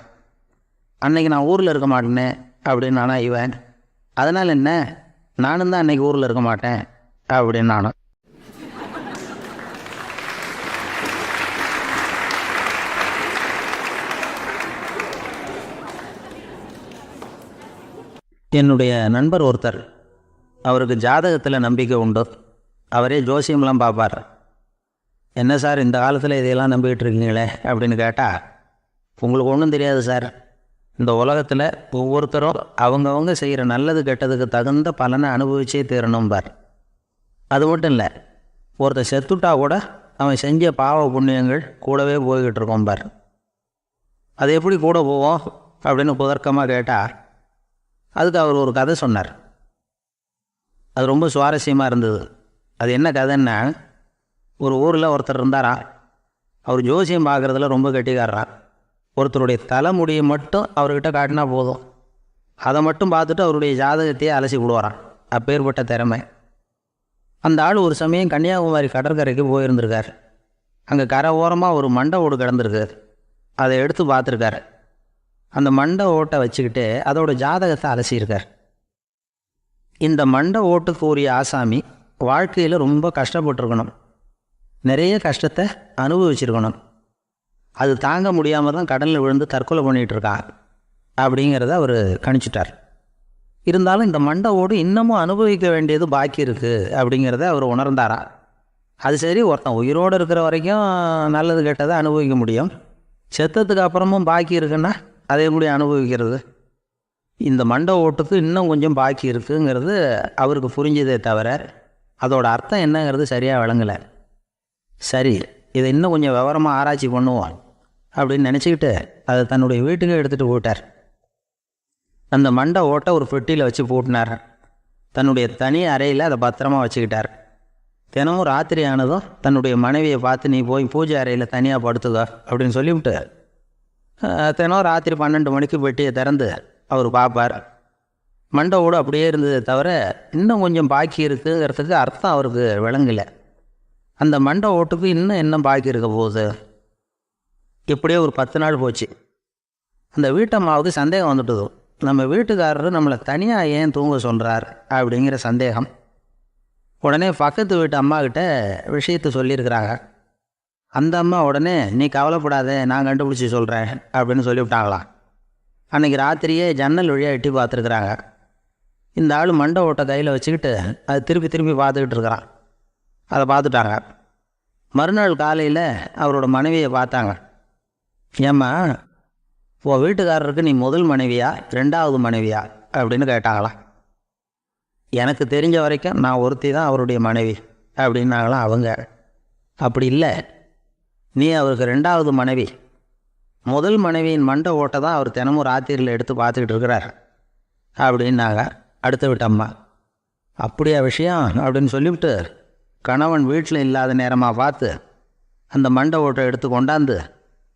அன்னைக்கு நான் ஊரில் இருக்க மாட்டேனே அப்படின்னானா இவன். அதனால் என்ன, நானும் தான் அன்றைக்கி ஊரில் இருக்க மாட்டேன் அப்படின்னானா. என்னுடைய நண்பர் ஒருத்தர், அவருக்கு ஜாதகத்தில் நம்பிக்கை உண்டு. அவரே ஜோசியம்லாம் பார்ப்பார். என்ன சார் இந்த காலத்தில் இதையெல்லாம் நம்பிக்கிட்டு இருக்கீங்களே அப்படின்னு கேட்டால், உங்களுக்கு ஒன்றும் தெரியாது சார், இந்த உலகத்தில் ஒவ்வொருத்தரும் அவங்கவுங்க செய்கிற நல்லது கெட்டதுக்கு தகுந்த பலனை அனுபவிச்சே தீரணும்பார். அது மட்டும் இல்லை, ஒருத்தர் செத்துட்டா கூட அவன் செஞ்ச பாவ புண்ணியங்கள் கூடவே போய்கிட்டு இருக்கோம்பார். அது எப்படி கூட போவோம் அப்படின்னு புதர்க்கமாக கேட்டால், அதுக்கு அவர் ஒரு கதை சொன்னார். அது ரொம்ப சுவாரஸ்யமாக இருந்தது. அது என்ன கதைன்னா, ஒரு ஊரில் ஒருத்தர் இருந்தாரா. அவர் ஜோசியம் பார்க்குறதுல ரொம்ப கெட்டிக்காரரா. ஒருத்தருடைய தலைமுடியை மட்டும் அவர்கிட்ட காட்டினா போதும், அதை மட்டும் பார்த்துட்டு அவருடைய ஜாதகத்தையே அலசி விடுவாரான். அப்பேற்பட்ட திறமை. அந்த ஆள் ஒரு சமயம் கன்னியாகுமரி கடற்கரைக்கு போயிருந்திருக்கார். அங்கே கரை ஓரமாக ஒரு மண்டை ஓடு கிடந்திருக்கு. அதை எடுத்து பார்த்துருக்காரு. அந்த மண்டை ஓட்டை வச்சுக்கிட்டு அதோட ஜாதகத்தை அலசியிருக்கார். இந்த மண்டை ஓட்டுக்கு உரிய ஆசாமி வாழ்க்கையில் ரொம்ப கஷ்டப்பட்டுருக்கணும், நிறைய கஷ்டத்தை அனுபவிச்சிருக்கணும். அது தாங்க முடியாமல் தான் கடலில் விழுந்து தற்கொலை பண்ணிகிட்டு இருக்கான் அப்படிங்கிறத அவர் கணிச்சிட்டார். இருந்தாலும் இந்த மண்டை ஓடு இன்னமும் அனுபவிக்க வேண்டியது பாக்கி இருக்குது அப்படிங்கிறத அவர் உணர்ந்தாரா. அது சரி, ஒருத்தன் உயிரோடு இருக்கிற வரைக்கும் நல்லது கெட்டதை அனுபவிக்க முடியும், செத்ததுக்கு அப்புறமும் பாக்கி இருக்குன்னா அதை எப்படி அனுபவிக்கிறது? இந்த மண்டை ஓட்டுக்கு இன்னும் கொஞ்சம் பாக்கி இருக்குங்கிறது அவருக்கு புரிஞ்சதே தவிர அதோட அர்த்தம் என்னங்கிறது சரியாக விளங்கலை. சரி, இதை இன்னும் கொஞ்சம் விவரமாக ஆராய்ச்சி பண்ணுவோம் அப்படின்னு நினச்சிக்கிட்டு அதை தன்னுடைய வீட்டுக்கு எடுத்துகிட்டு போயிட்டார். அந்த மண்டை ஓட்டை ஒரு பெட்டியில் வச்சு பூட்டினார். தன்னுடைய தனி அறையில் அதை பத்திரமா வச்சுக்கிட்டார். தினமும் ராத்திரி ஆனதும் தன்னுடைய மனைவியை பார்த்து, நீ போய் பூஜை அறையில் தனியாக படுத்துக்க அப்படின்னு சொல்லிவிட்டு தினம் ராத்திரி 12 மணிக்கு பெட்டியை திறந்து அவர் பார்ப்பார். மண்டை ஓடு அப்படியே இருந்ததே தவிர இன்னும் கொஞ்சம் பாக்கி இருக்குங்கிறதுக்கு அர்த்தம் அவருக்கு விளங்கலை. அந்த மண்டை ஓட்டுக்கு இன்னும் என்ன பாக்கி இருக்க போகுது? இப்படியே ஒரு 10 நாள் போச்சு. அந்த வீட்டம்மாவுக்கு சந்தேகம் வந்துட்டுது. நம்ம வீட்டுக்காரர் நம்மளை தனியாக ஏன் தூங்க சொல்கிறார் அப்படிங்கிற சந்தேகம். உடனே பக்கத்து வீட்டு அம்மாக்கிட்ட விஷயத்தை சொல்லியிருக்கிறாங்க. அந்த அம்மா உடனே, நீ கவலைப்படாத, நான் கண்டுபிடிச்சி சொல்கிறேன் அப்படின்னு சொல்லிவிட்டாங்களாம். அன்றைக்கி ராத்திரியே ஜன்னல் வழியாக எட்டி பார்த்துருக்குறாங்க. இந்த ஆள் மண்டை ஓட்டை கையில் வச்சுக்கிட்டு அது திருப்பி திருப்பி பார்த்துக்கிட்டு இருக்கிறான். அதை பார்த்துட்டாங்க. மறுநாள் காலையில் அவரோட மனைவியை பார்த்தாங்க. ஏம்மா, உன் வீட்டுக்காரருக்கு நீ முதல் மனைவியா 2வது மனைவியா அப்படின்னு கேட்டாங்களாம். எனக்கு தெரிஞ்ச வரைக்கும் நான் ஒருத்தி தான் அவருடைய மனைவி அப்படின்னாங்களாம் அவங்க. அப்படி இல்லை, நீ அவருக்கு 2வது மனைவி. முதல் மனைவியின் மண்டை ஓட்டை தான் அவர் தினமும் ராத்திரியில் எடுத்து பார்த்துக்கிட்டு இருக்கிறார் அப்படின்னாங்க அடுத்த வீட்டு அம்மா. அப்படியா விஷயம் அப்படின்னு சொல்லிவிட்டு கணவன் வீட்டில் இல்லாத நேரமாக பார்த்து அந்த மண்டை ஓட்டை எடுத்து கொண்டாந்து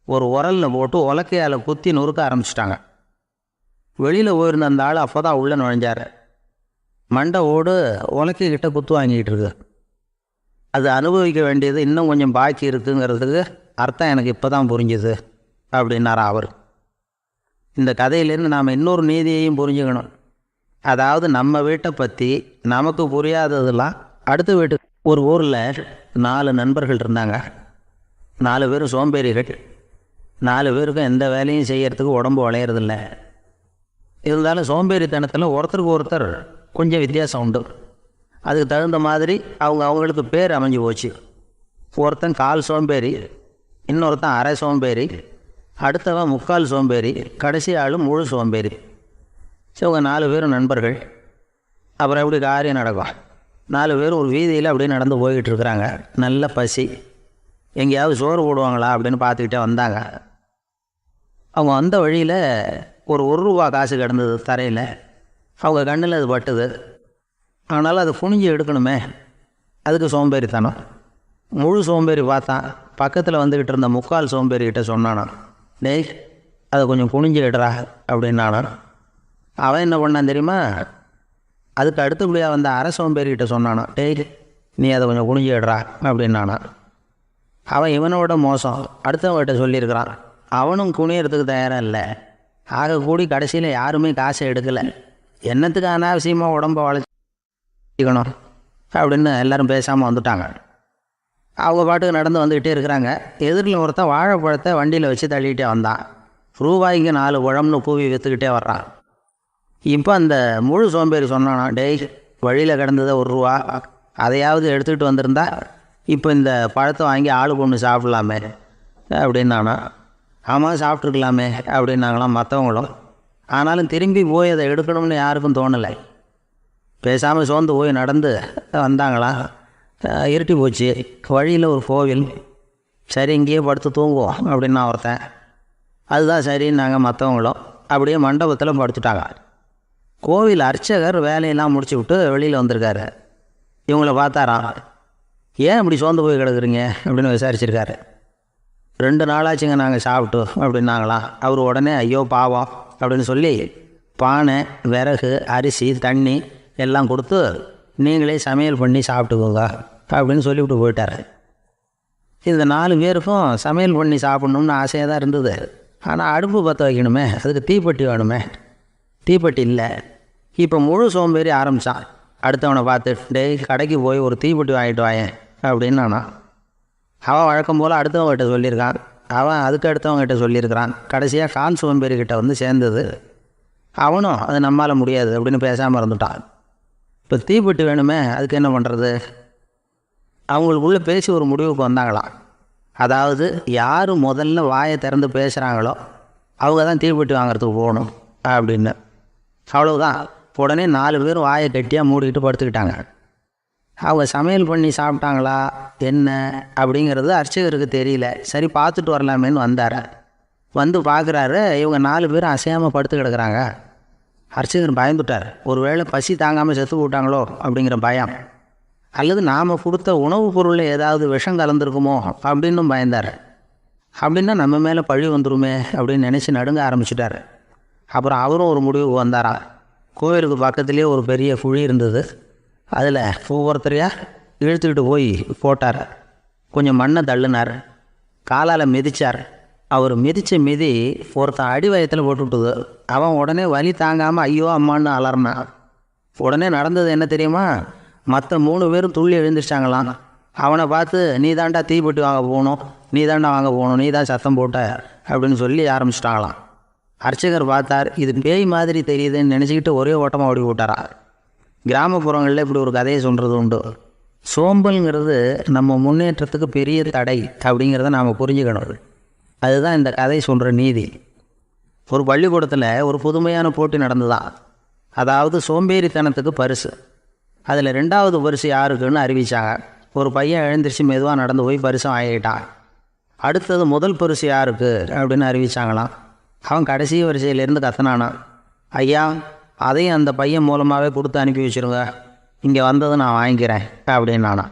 ஒரு உரலில் போட்டு உலக்கையால் குத்தி நொறுக்க ஆரம்பிச்சிட்டாங்க. வெளியில் போயிருந்த அந்த ஆள் அப்போ தான் உள்ளே நுழைஞ்சார். மண்டை ஓடு உலக்கைக்கிட்ட குத்து வாங்கிக்கிட்டு இருக்கு. அது அனுபவிக்க வேண்டியது இன்னும் கொஞ்சம் பாக்கி இருக்குங்கிறதுக்கு அர்த்தம் எனக்கு இப்போ தான் புரிஞ்சுது அப்படின்னாரா அவர். இந்த கதையிலேருந்து நாம் இன்னொரு நீதியையும் புரிஞ்சுக்கணும். அதாவது நம்ம வீட்டை பற்றி நமக்கு புரியாததெல்லாம் அடுத்த வீட்டு. ஒரு ஊரில் 4 நண்பர்கள் இருந்தாங்க. 4 பேரும் சோம்பேறிகள். 4 பேருக்கும் எந்த வேலையும் செய்கிறதுக்கு உடம்பு வளையறதில்ல. இருந்தாலும் சோம்பேறித்தனத்தில் ஒருத்தருக்கு ஒருத்தர் கொஞ்சம் வித்தியாசம் உண்டு. அதுக்கு தகுந்த மாதிரி அவங்களுக்கு பேர் அமைஞ்சு போச்சு. ஒருத்தன் கால் சோம்பேறி, இன்னொருத்தன் அரை சோம்பேறி, அடுத்தவன் 3/4 சோம்பேறி, கடைசி ஆள் முழு சோம்பேறி. இவங்க 4 பேரும் நண்பர்கள். அப்புறம் எப்படி காரியம் நடக்கும்? 4 பேரும் ஒரு வீதியில் அப்படியே நடந்து போய்கிட்டு இருக்கிறாங்க. நல்ல பசி. எங்கேயாவது சோறு போடுவாங்களா அப்படின்னு பார்த்துக்கிட்டே வந்தாங்க. அவங்க வந்த வழியில் ஒரு ரூபா காசு கிடந்தது தரையில். அவங்க கண்ணில் அது பட்டுது. ஆனாலும் அது குனிஞ்சு எடுக்கணுமே, அதுக்கு சோம்பேறித்தனம். முழு சோம்பேறி பார்த்தான். பக்கத்தில் வந்துக்கிட்டு இருந்த 3/4 சோம்பேறிக்கிட்ட சொன்னானோ, டேய் அதை கொஞ்சம் குனிஞ்சு எடுறா அப்படின்னானோ. அவன் என்ன பண்ணான் தெரியுமா? அதுக்கு அடுத்தபடியாக வந்த அரை சோம்பேறிக்கிட்ட சொன்னானோ, டேய் நீ அதை கொஞ்சம் குனிஞ்சு எடுறா அப்படின்னானோ. அவன் இவனோட மோசம், அடுத்தவங்கிட்ட சொல்லியிருக்கிறான். அவனும் குனியறதுக்கு தயாராக இல்லை. ஆக கூடி கடைசியில் யாருமே காசை எடுக்கலை. என்னத்துக்கு அனாவசியமாக உடம்பை வளைச்சிக்கணும் அப்படின்னு எல்லோரும் பேசாமல் வந்துட்டாங்க. அவங்க பாட்டுக்கு நடந்து வந்துக்கிட்டே இருக்கிறாங்க. எதிரில் ஒருத்தன் வாழைப்பழத்தை வண்டியில் வச்சு தள்ளிக்கிட்டே வந்தான். ரூபாய்க்கு 4 பழம்னு கூவி விற்றுக்கிட்டே வர்றான். இப்போ அந்த முழு சோம்பேறி சொன்னானா, டேய் வழியில் கிடந்ததை ₹1 அதையாவது எடுத்துக்கிட்டு வந்திருந்தா இப்போ இந்த பழத்தை வாங்கி ஆளுக்கு ஒன்று சாப்பிட்லாமே அப்படின்னானா. ஆமாம் சாப்பிட்ருக்கலாமே அப்படின்னாங்களாம் மற்றவங்களும். ஆனாலும் திரும்பி போய் அதை எடுக்கணும்னு யாருக்கும் தோணலை. பேசாமல் சோர்ந்து போய் நடந்து வந்தாங்களாம். இருட்டி போச்சு. வழியில் ஒரு கோவில். சரி இங்கேயே படுத்து தூங்குவோம் அப்படின்னா ஒருத்தன். அதுதான் சரின்னாங்க மற்றவங்களும். அப்படியே மண்டபத்தில் படுத்துட்டாங்க. கோவில் அர்ச்சகர் வேலையெல்லாம் முடிச்சு விட்டு வெளியில் வந்திருக்காரு. இவங்கள பார்த்தாராம். ஏன் இப்படி சோர்ந்து போய் கிடக்குறீங்க அப்படின்னு விசாரிச்சிருக்காரு. 2 நாளாச்சுங்க நாங்கள் சாப்பிட்டு அப்படின்னாங்களாம். அவர் உடனே ஐயோ பாவம் அப்படின்னு சொல்லி பானை, விறகு, அரிசி, தண்ணி எல்லாம் கொடுத்து நீங்களே சமையல் பண்ணி சாப்பிட்டுக்கோங்க அப்படின்னு சொல்லிவிட்டு போயிட்டார். இந்த 4 பேருக்கும் சமையல் பண்ணி சாப்பிட்ணுன்னு ஆசையாக தான் இருந்தது. ஆனால் அடுப்பு பற்ற வைக்கணுமே, அதுக்கு தீப்பெட்டி வேணுமே. தீப்பெட்டி இல்லை. இப்போ முழு சோம்பேறி ஆரம்பித்தான். அடுத்தவனை பார்த்து டேய் கடைக்கு போய் ஒரு தீப்பெட்டி வாங்கிட்டு வாயேன் அப்படின்னு நானா. அவன் வழக்கம் போல் அடுத்தவங்ககிட்ட சொல்லியிருக்கான். அவன் அதுக்கு அடுத்தவங்ககிட்ட சொல்லியிருக்கிறான். கடைசியாக கான் சோம்பேறிக்கிட்ட வந்து சேர்ந்தது. அவனும் அது நம்மளால் முடியாது அப்படின்னு பேசாமல் இருந்துட்டான். இப்போ தீப்பெட்டி வேணுமே, அதுக்கு என்ன பண்ணுறது? அவங்களுக்குள்ளே பேசி ஒரு முடிவுக்கு வந்தாங்களாம். அதாவது யார் முதல்ல வாயை திறந்து பேசுகிறாங்களோ அவங்க தான் தீப்பெட்டி வாங்கிறதுக்கு போகணும் அப்படின்னு. அவ்வளவுதான். உடனே 4 பேர் வாயை கட்டியாக மூடிக்கிட்டு படுத்துக்கிட்டாங்க. அவங்க சமையல் பண்ணி சாப்பிட்டாங்களா என்ன அப்படிங்கிறது அர்ச்சகருக்கு தெரியல. சரி பார்த்துட்டு வரலாமேன்னு வந்தார். வந்து பார்க்குறாரு, இவங்க 4 பேரும் அசையாமல் படுத்து கிடக்குறாங்க. அர்ச்சகர் பயந்துட்டார். ஒருவேளை பசி தாங்காமல் செத்து போட்டாங்களோ அப்படிங்கிற பயம், அல்லது நாம் கொடுத்த உணவுப் பொருளில் ஏதாவது விஷம் கலந்துருக்குமோ அப்படின்னும் பயந்தார். அப்படின்னா நம்ம மேலே பழி வந்துருமே அப்படின்னு நினச்சி நடுங்க ஆரம்பிச்சிட்டார். அப்புறம் அவரும் ஒரு முடிவுக்கு வந்தாராம். கோவிலுக்கு பக்கத்துலேயே ஒரு பெரிய குழி இருந்தது. அதில் ஒவ்வொருத்தரையாக இழுத்துக்கிட்டு போய் போட்டார். கொஞ்சம் மண்ணை தள்ளினார். காலால் மிதித்தார். அவர் மிதித்த மிதி ஒருத்தன் அடி வயத்தில் போட்டுவிட்டுது. அவன் உடனே வலி தாங்காமல் ஐயோ அம்மான்னு அலறினான். உடனே நடந்தது என்ன தெரியுமா? மற்ற 3 பேரும் துள்ளி எழுந்திரிச்சாங்களாம். அவனை பார்த்து நீ தாண்டா தீப்பெட்டி வாங்க போகணும், நீ தாண்டா வாங்க போகணும், நீ தான் சத்தம் போட்ட அப்படின்னு சொல்லி ஆரம்பிச்சிட்டாங்களாம். அர்ச்சகர் பார்த்தார். இது பேய் மாதிரி தெரியுதுன்னு நினச்சிக்கிட்டு ஒரே ஓட்டமாக ஓடி விட்டாரா. கிராமப்புறங்களில் இப்படி ஒரு கதையை சொல்கிறது உண்டு. சோம்பல்ங்கிறது நம்ம முன்னேற்றத்துக்கு பெரிய தடை அப்படிங்கிறத நாம் புரிஞ்சுக்கணும். அதுதான் இந்த கதை சொல்கிற நீதி. ஒரு பள்ளிக்கூடத்தில் ஒரு புதுமையான போட்டி நடந்துதான். அதாவது சோம்பேறித்தனத்துக்கு பரிசு. அதில் 2வது பரிசு யாருக்குன்னு அறிவித்தாங்க. ஒரு பையன் எழுந்திரிச்சு மெதுவாக நடந்து போய் பரிசு வாங்கிட்டான். அடுத்தது முதல் பரிசு யாருக்கு அப்படின்னு அறிவித்தாங்களாம். அவன் கடைசி வரிசையிலேருந்து கத்தனானான், ஐயா அதையும் அந்த பையன் மூலமாகவே கொடுத்து அனுப்பி வச்சுருங்க, இங்கே வந்தது நான் வாங்கிக்கிறேன் அப்படின்னு நானான்.